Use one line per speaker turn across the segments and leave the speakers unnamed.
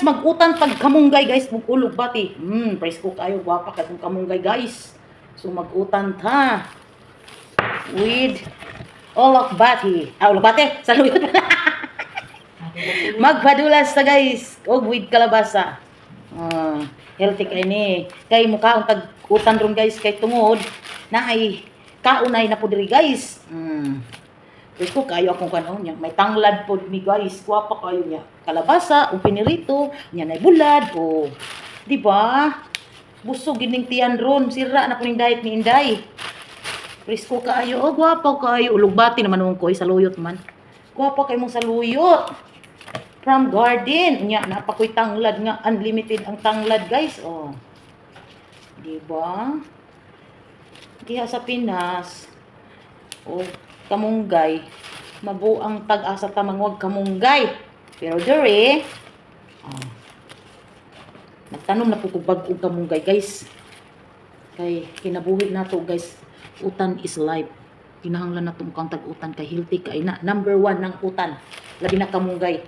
mag-utan tag kamunggay guys, bugulog bati. Presko kayo, gwapa ka kung kamunggay guys. So mag-utan ta. With olok bati. Olok bati, saluyot. Magpadulas ta guys, og with kalabasa. Healthy kay ni. Kay mukha ang tag-utan ron guys, kay tungod na ay kaunay na po diri guys. Ito kayo akong kanon niya. May tanglad po ni guys. Guwapa kayo niya. Kalabasa, o pinirito, niya na bulad, o di ba? Busog gining tiyan ron. Sira na po ning diet ni Inday. Presko kayo. O, guwapa kayo. Ulugbati naman nung ko'y saluyot man. Guwapa kayo mong saluyot. From garden. Nya, napakoy tanglad nga. Unlimited ang tanglad guys. O. Di ba? Kaya sa Pinas, o, kamunggay, mabuang tag-asa tamang wag kamunggay. Pero dere, nagtanom na po kong bag-ong kamunggay guys. Kay kinabuhi na to guys, utan is life. Kinahanglan na itong kang tag-utan kay healthy kay na. Number 1 ng utan, labi na kamunggay.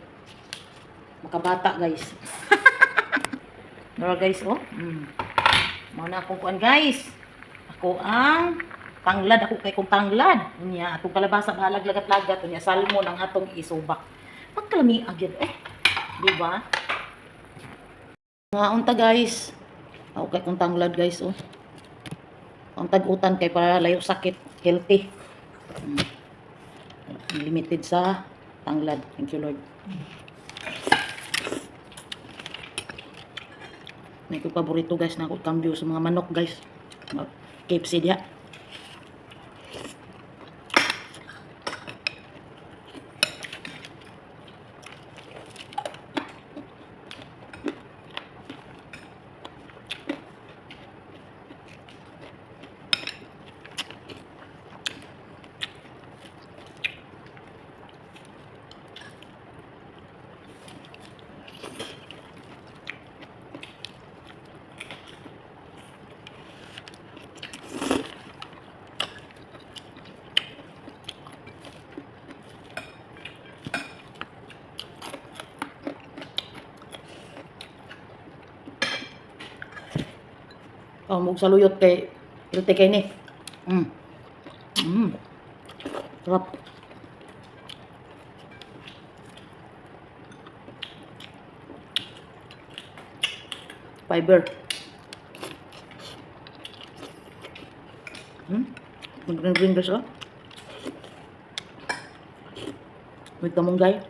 Makabata guys. Pero guys, oh, mga akong kuan guys. Ako ang tanglad, ako kay kong tanglad. Unya, atong kalabasa bahalag lagat-lagat. Unya, salmon ang atong isubak. Pagkalami agad, di ba? Mga unta guys. Ako kay kong tanglad guys, oh. Ang tag-utan kay para layo sakit, healthy. Limited sa tanglad. Thank you Lord. May ko paborito guys na ako cambio sa mga manok guys. KFC dia. Oh, mug saluyot kay healthy kay ni. Sarap. Fiber. Mag-green guys, oh. With kamunggay.